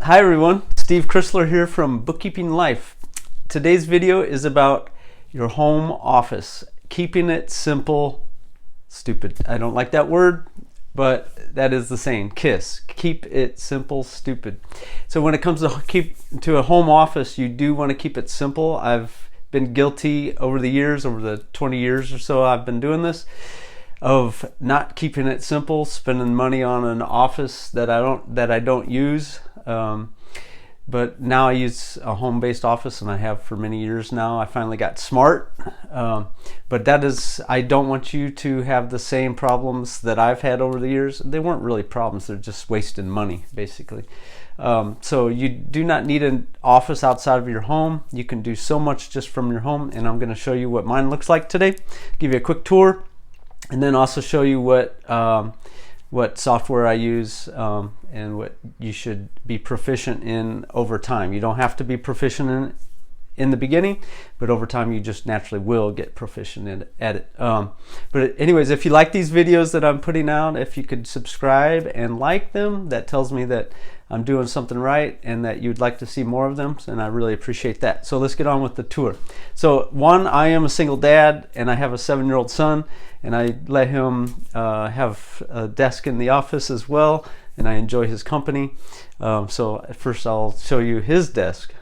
Hi everyone, Steve Chrysler here from Bookkeeping Life. Today's video is about your home office. Keeping it simple, stupid. I don't like that word, but that is the saying. KISS. Keep it simple, stupid. So when it comes to a home office, you do want to keep it simple. I've been guilty over the years, over the 20 years or so I've been doing this, of not keeping it simple, spending money on an office that I don't use. But now I use a home-based office, and I have for many years now. I finally got smart, but I don't want you to have the same problems that I've had over the years. They weren't really problems, they're just wasting money, basically. So you do not need an office outside of your home. You can do so much just from your home, and I'm going to show you what mine looks like today. Give you a quick tour, and then also show you what software I use and what you should be proficient in over time. You don't have to be proficient in the beginning, but over time you just naturally will get proficient at it. But anyways, if you like these videos that I'm putting out, if you could subscribe and like them, that tells me that I'm doing something right and that you'd like to see more of them, and I really appreciate that. So let's get on with the tour. So one, I am a single dad, and I have a 7-year-old son, and I let him have a desk in the office as well, and I enjoy his company. So at first I'll show you his desk.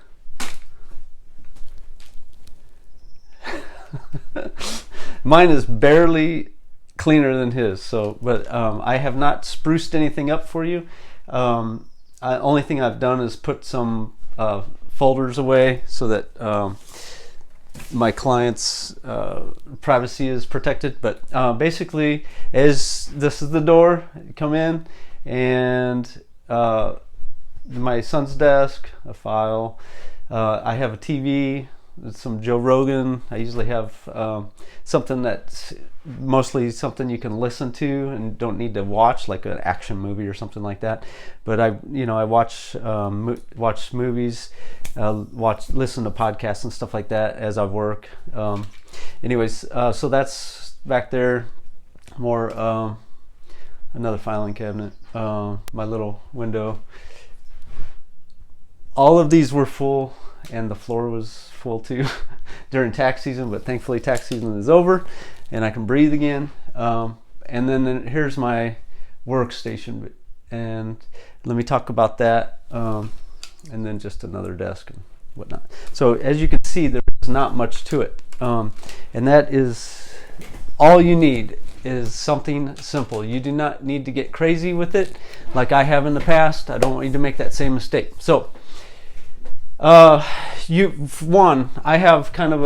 Mine is barely cleaner than his, but I have not spruced anything up for you. Only thing I've done is put some folders away so that my client's privacy is protected. But basically, this is the door. You come in, and my son's desk, a file. I have a TV, some Joe Rogan. I usually have something that's mostly something you can listen to and don't need to watch, like an action movie or something like that. But I watch movies, listen to podcasts and stuff like that as I work. So that's back there. More another filing cabinet, my little window. All of these were full, and the floor was full too during tax season, but thankfully tax season is over and I can breathe again. And then here's my workstation, and let me talk about that, and then just another desk and whatnot. So as you can see, there's not much to it, and that is all you need, is something simple. You do not need to get crazy with it like I have in the past. I don't want you to make that same mistake. So I have kind of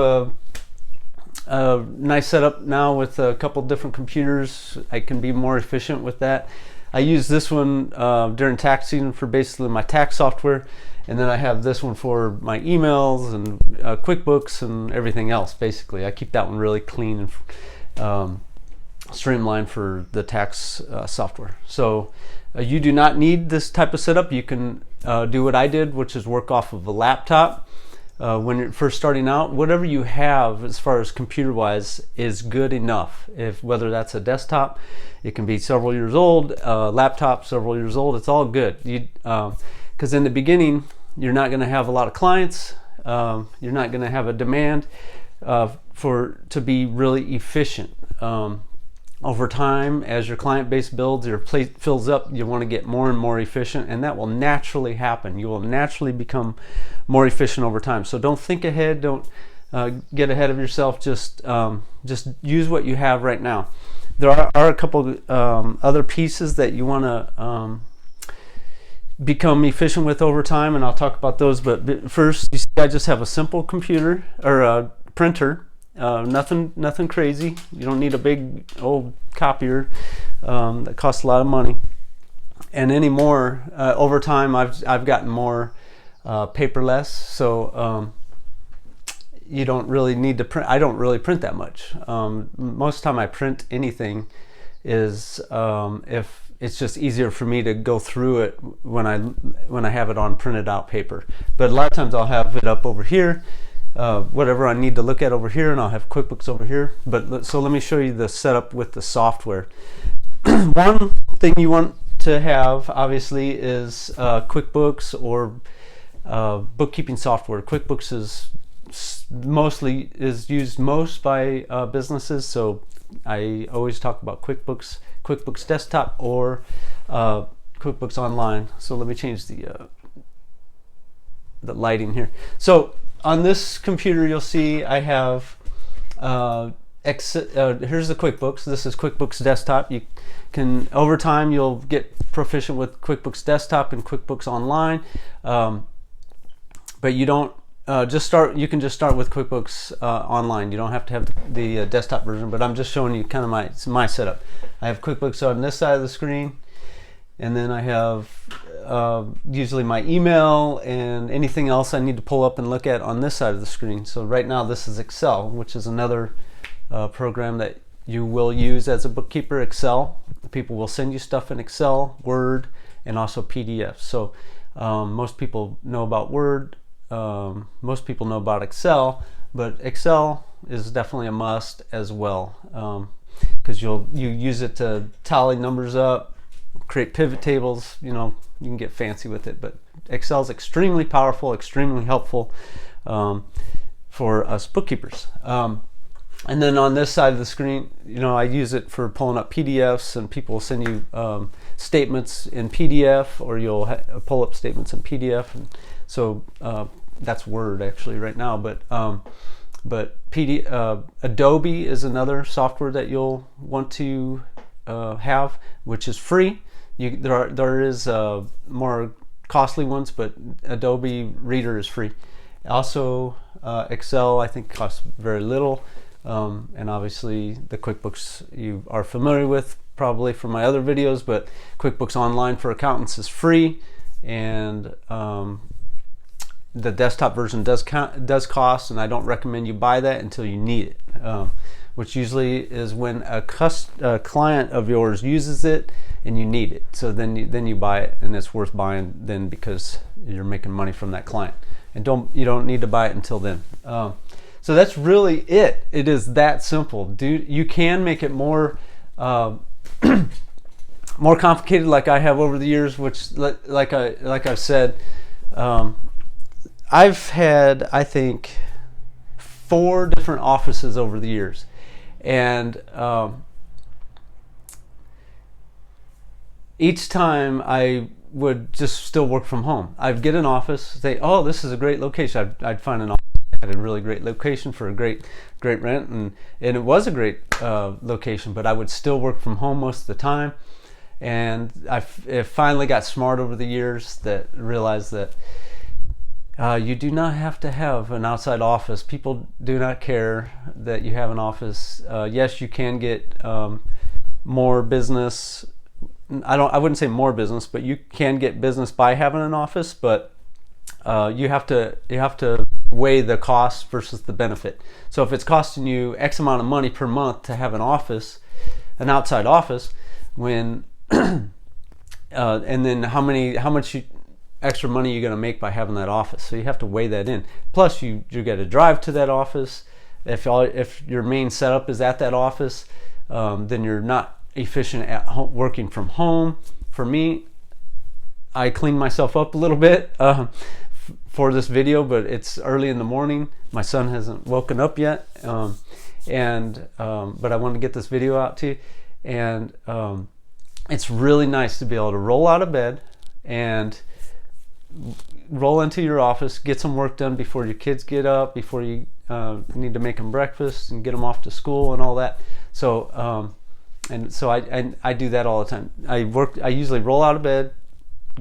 a nice setup now with a couple different computers. I can be more efficient with that. I use this one during tax season for basically my tax software, and then I have this one for my emails and QuickBooks and everything else. Basically, I keep that one really clean and streamlined for the tax software. So you do not need this type of setup. You can do what I did, which is work off of a laptop. When you're first starting out, whatever you have as far as computer wise is good enough. Whether that's a desktop, it can be several years old, laptop several years old, it's all good. Because in the beginning you're not going to have a lot of clients, you're not going to have a demand to be really efficient. Over time, as your client base builds, your plate fills up, you want to get more and more efficient, and that will naturally happen. You will naturally become more efficient over time. So don't think ahead, don't get ahead of yourself. Just use what you have right now. There are a couple other pieces that you want to become efficient with over time, and I'll talk about those. But first, you see, I just have a simple computer or a printer. Nothing crazy. You don't need a big old copier that costs a lot of money. And anymore, over time, I've gotten more paperless. So you don't really need to print. I don't really print that much. Most of the time I print anything is if it's just easier for me to go through it when I have it on printed out paper. But a lot of times I'll have it up over here. Whatever I need to look at over here, and I'll have QuickBooks over here. So let me show you the setup with the software. One thing you want to have, obviously, is QuickBooks or bookkeeping software. QuickBooks is used most by businesses, so I always talk about QuickBooks Desktop, or QuickBooks Online. So let me change the lighting here. So on this computer, you'll see I have here's the QuickBooks. This is QuickBooks Desktop. You can, over time, you'll get proficient with QuickBooks Desktop and QuickBooks Online, but you don't you can just start with QuickBooks Online. You don't have to have the desktop version, but I'm just showing you kind of my setup. I have QuickBooks on this side of the screen, and then I have usually my email and anything else I need to pull up and look at on this side of the screen. So right now this is Excel, which is another program that you will use as a bookkeeper. Excel. People will send you stuff in Excel, Word, and also PDF. So most people know about Word. Most people know about Excel, but Excel is definitely a must as well, because you use it to tally numbers up, create pivot tables. You can get fancy with it, but Excel is extremely powerful, extremely helpful for us bookkeepers. And then on this side of the screen, I use it for pulling up PDFs, and people will send you statements in PDF, or you'll pull up statements in PDF. And so that's Word actually right now, but Adobe is another software that you'll want to have, which is free. There is more costly ones, but Adobe Reader is free. Also, Excel I think costs very little, and obviously the QuickBooks you are familiar with probably from my other videos, but QuickBooks Online for accountants is free, and the desktop version does cost, and I don't recommend you buy that until you need it, which usually is when a client of yours uses it and you need it. So then you buy it, and it's worth buying then because you're making money from that client, and you don't need to buy it until then. So that's really it. It is that simple, dude. You can make it more more complicated, like I have over the years, which like I've said. I've had, I think, 4 different offices over the years, and each time I would just still work from home. I'd get an office, say, oh, this is a great location. I'd find an office that had a really great location for a great rent, and it was a great location, but I would still work from home most of the time. And I finally got smart over the years that realized that you do not have to have an outside office. People do not care that you have an office. Yes, you can get more business. I wouldn't say more business, but you can get business by having an office. But you have to weigh the cost versus the benefit. So if it's costing you X amount of money per month to have an office, an outside office, when and then how much extra money you're going to make by having that office. So you have to weigh that in. Plus you got to drive to that office. If your main setup is at that office, then you're not efficient at working from home. For me, I cleaned myself up a little bit for this video, but it's early in the morning. My son hasn't woken up yet, but I wanted to get this video out to you. And it's really nice to be able to roll out of bed and roll into your office, get some work done before your kids get up, before you need to make them breakfast and get them off to school and all that. So I do that all the time. I usually roll out of bed,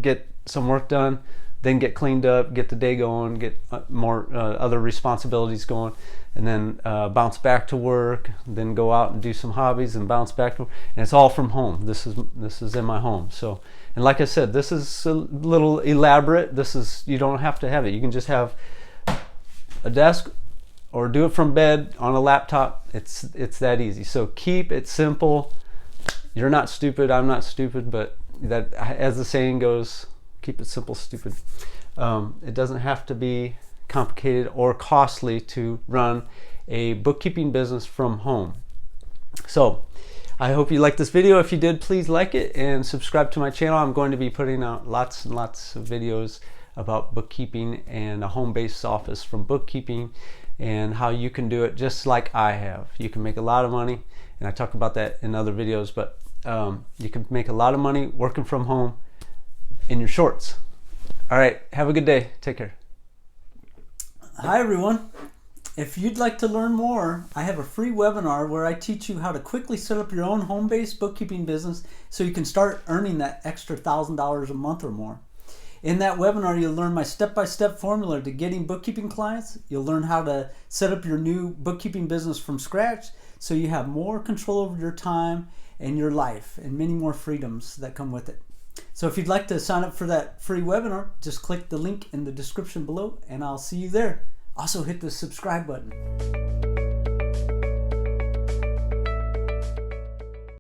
get some work done, then get cleaned up, get the day going, get more other responsibilities going, and then bounce back to work, then go out and do some hobbies and bounce back to work. And it's all from home. This is in my home. So, and like I said, this is a little elaborate. You don't have to have it. You can just have a desk or do it from bed on a laptop. It's that easy. So keep it simple. You're not stupid, I'm not stupid, but that, as the saying goes, keep it simple, stupid. It doesn't have to be complicated or costly to run a bookkeeping business from home. So I hope you liked this video. If you did, please like it and subscribe to my channel. I'm going to be putting out lots and lots of videos about bookkeeping and a home-based office from bookkeeping and how you can do it just like I have. You can make a lot of money, and I talk about that in other videos, but you can make a lot of money working from home in your shorts. All right, have a good day. Take care. Hi everyone. If you'd like to learn more, I have a free webinar where I teach you how to quickly set up your own home-based bookkeeping business so you can start earning that extra $1,000 a month or more. In that webinar, you'll learn my step-by-step formula to getting bookkeeping clients. You'll learn how to set up your new bookkeeping business from scratch so you have more control over your time and your life and many more freedoms that come with it. So if you'd like to sign up for that free webinar, just click the link in the description below and I'll see you there. Also hit the subscribe button.